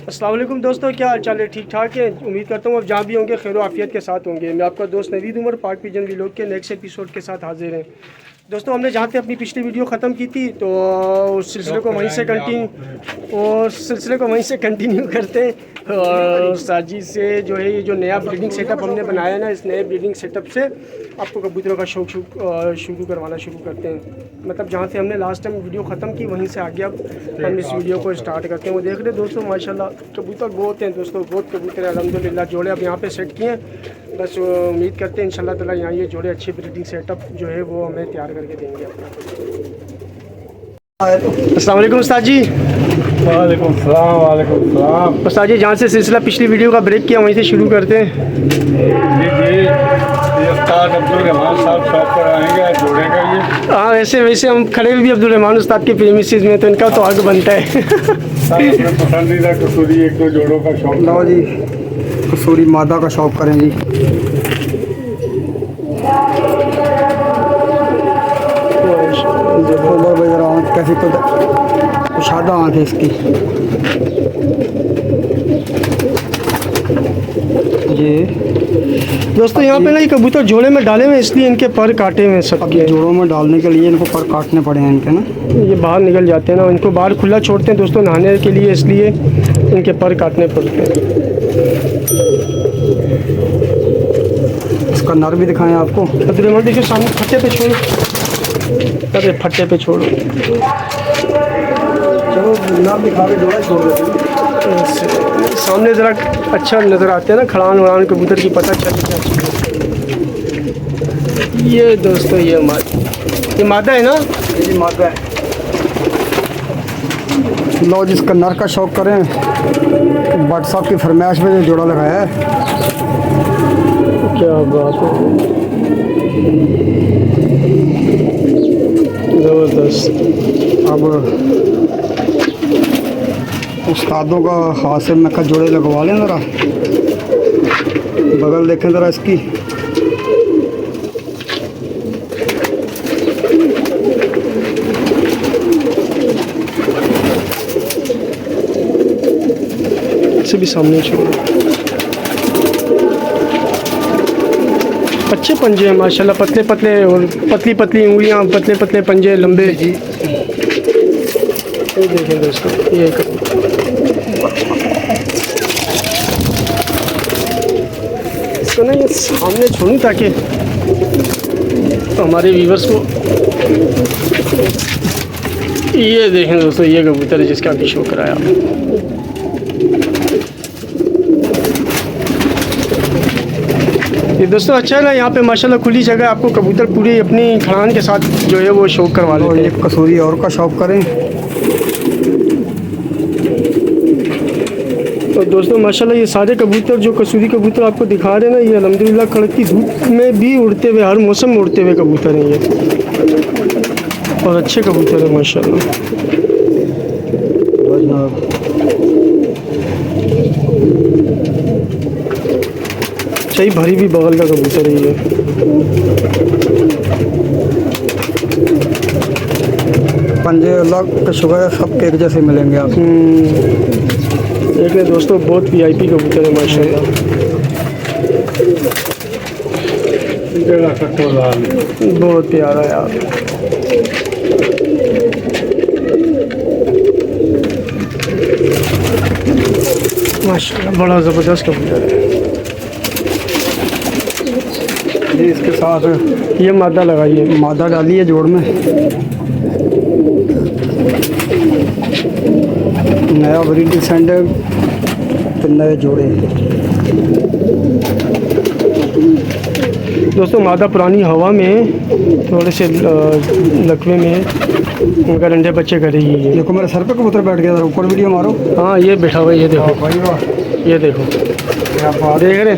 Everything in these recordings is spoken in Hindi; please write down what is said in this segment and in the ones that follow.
अस्सलाम वालेकुम दोस्तों, क्या हाल चाल है? ठीक ठाक है। उम्मीद करता हूँ आप जहाँ भी होंगे खैर आफियत के साथ होंगे। मैं आपका दोस्त नवीद उमर पाक पिजन व्लॉग के नेक्स्ट एपिसोड के साथ हाजिर हैं। दोस्तों, हमने जहाँ पे अपनी पिछली वीडियो ख़त्म की थी तो उस सिलसिले को वहीं से कंटिन्यू करते हैं। और साजी से जो है ये जो नया ब्रीडिंग सेटअप हमने बनाया ना, इस नए ब्रीडिंग सेटअप से आपको कबूतरों का शौक शुरू करवाना शुरू करते हैं। मतलब जहाँ से हमने लास्ट टाइम वीडियो ख़त्म की वहीं से आगे अब हम इस वीडियो को स्टार्ट करते हैं। वो देख रहे दोस्तों, माशाल्लाह कबूतर बहुत हैं दोस्तों, बहुत कबूतर हैं अल्हम्दुलिल्लाह। जोड़े अब यहाँ पे सेट किए हैं, बस उम्मीद करते हैं इंशाल्लाह ताला यहाँ ये जोड़े अच्छे ब्रीडिंग सेटअप जो है वो हमें तैयार करके देंगे अपना। अस्सलाम वालेकुम उस्ताद जी। वालेकुम सलाम। वालेकुम सलाम। उस्ताद जी, जहाँ से सिलसिला पिछली वीडियो का ब्रेक किया वहीं से शुरू करते हैं। जी ये उस्ताद अब्दुल रहमान साहब शॉप पर आएंगे जोड़े का ये। हाँ, वैसे हम खड़े भी अब्दुल रहमान उस्ताद के प्रेमिसेस में, तो इनका तो हक बनता है। अपने पसंदीदा कसूरी एक दो जोड़ों का शौक। लो जी, कसूरी मादा का शौक करें जी। उधर भाई जरा आँख कैसी तो शादा आँख है इसकी जी। दोस्तों, यहाँ पे ना ये कबूतर जोड़े में डाले हुए इसलिए इनके पर काटे हुए सबके। जोड़ों में डालने के लिए इनको पर काटने पड़े हैं इनके ना, ये बाहर निकल जाते हैं ना, इनको बाहर खुला छोड़ते हैं दोस्तों नहाने के लिए, इसलिए इनके पर काटने पड़ते हैं। इसका नर भी दिखाएं आपको। अब्दुल रहमान देखिए सामने फट्टे पे छोड़ो, अरे फट्टे पे छोड़ो। चलो नर दिखा के जोड़ा छोड़ देते हैं। सामने ज़रा अच्छा नज़र आते हैं ना, खड़ान वड़ान कबूतर की पता चल जाती है। ये दोस्तों ये मादा है ना, ये मादा है। लो जिसका नर का शौक करें, भट्ट साहब की फरमाइश में जो जोड़ा लगाया है। क्या बात है, ज़बरदस्त। अब उस्तादों का हाथ से मैं जोड़े लगवा लें ज़रा, बगल देखें ज़रा इसकी। इसे भी सामने छोड़ो। अच्छे पंजे हैं माशाल्लाह, पतले पतले और पतली पतली उंगलियां, पतले पतले पंजे, लंबे जी। ये देखें दोस्तों, ये इसको ना ये सामने छोड़ूं ताकि तो हमारे व्यूवर्स को। ये देखें दोस्तों, ये कबूतर है जिसका अभी शो कराया। ये दोस्तों अच्छा है ना, यहाँ पे माशाल्लाह खुली जगह, आपको कबूतर पूरी अपनी खड़ान के साथ जो है वो शौक करवा लेते हैं। कसूरी और का शौक करें। तो दोस्तों माशाल्लाह ये सारे कबूतर जो कसूरी कबूतर आपको दिखा रहे हैं ना, ये अल्हम्दुलिल्लाह कड़कती धूप में भी उड़ते हुए, हर मौसम में उड़ते हुए कबूतर हैं ये, और अच्छे कबूतर हैं माशाल्लाह। सही भरी भी बगल का कबूतर है ये। पंजे अल्लाह का शुक्र है सबके एक जैसे मिलेंगे आप। देख लें दोस्तों, बहुत वीआईपी कबूतर है माशाल्लाह, बहुत प्यारा यार। माशाल्लाह बड़ा ज़बरदस्त कबूतर है। ये इसके साथ ये मादा लगाइए, मादा डाली है जोड़ में। नया ब्रीडिंग सेंटर तो नए जोड़े। दोस्तों मादा पुरानी हवा में थोड़े से लकवे में उनका अंडे बच्चे करेगी ये। देखो मेरे सर पे कबूतर बैठ गया, ऊपर वीडियो मारो। हाँ ये बैठा हुआ, ये देखो भाई वाह, ये देखो, देख रहे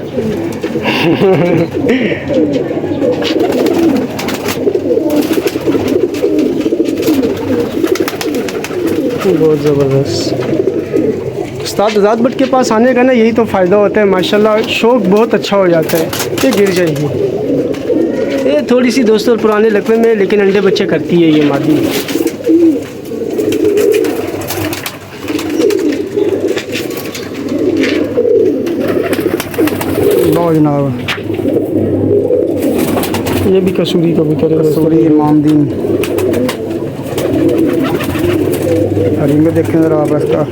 बहुत ज़बरदस्त। उस्ताद आज़ाद भट्ट के पास आने का ना यही तो फ़ायदा होता है माशाल्लाह, शौक़ बहुत अच्छा हो जाता है। ये गिर जाएगी, ये थोड़ी सी दोस्तों पुराने लकवे में, लेकिन अंडे बच्चे करती है ये मादी। लो जनाब, ये भी कसूरी कबूतर है दोस्तों। कसूरी इमामदीन। रिंग देखें ज़रा आप इसका,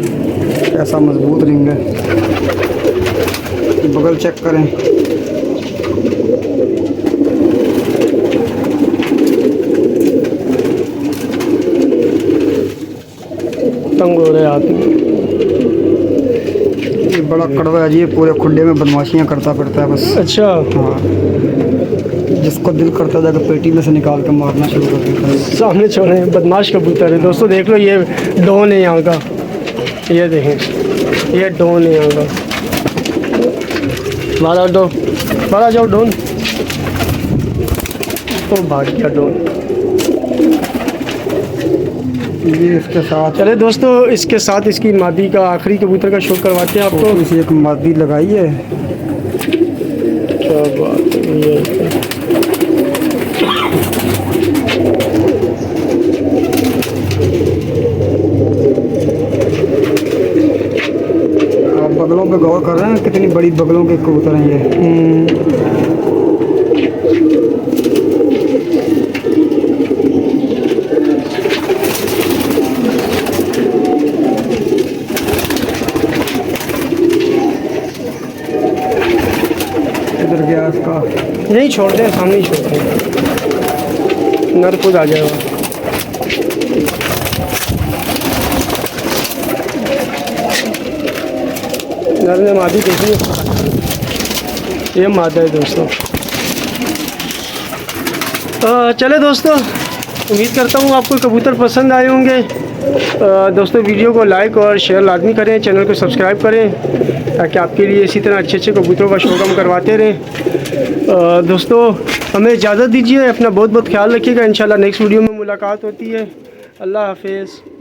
कैसा मजबूत रिंग है। बगल चेक करें। तंग हो रहे हाथ में। ये बड़ा कड़वा है जी, ये पूरे खुले में बदमाशियाँ करता फिरता है बस। अच्छा, हाँ, जिसको दिल करता है जाकर पेटी में से निकाल कर मारना शुरू कर देता है। सामने छोड़े बदमाश कबूतर है दोस्तों। देख लो, ये डॉन है यहाँ का, ये देखें, ये डॉन है यहाँ का। बाहर जाओ डॉन। तो भाग गया डॉन। ये इसके साथ चले दोस्तों, इसके साथ इसकी मादी का आखिरी कबूतर का शौक करवाते हैं आपको। इसे एक मादी लगाई है। क्या बात है, ये आप बगलों पे गौर कर रहे हैं, कितनी बड़ी बगलों के कबूतर हैं ये। इधर गया इसका। नहीं छोड़ते हैं, सामने ही छोड़ते हैं, नर खुद आ जाएगा। नर ने मादी देखी है, ये मादा है दोस्तों। चले दोस्तों, उम्मीद करता हूँ आपको कबूतर पसंद आए होंगे। दोस्तों वीडियो को लाइक और शेयर लाजमी करें, चैनल को सब्सक्राइब करें ताकि आपके लिए इसी तरह अच्छे अच्छे कबूतरों का शौक हम करवाते रहें। दोस्तों हमें इजाज़त दीजिए, अपना बहुत बहुत ख्याल रखिएगा। इंशाल्लाह नेक्स्ट वीडियो में मुलाकात होती है। अल्लाह हाफिज़।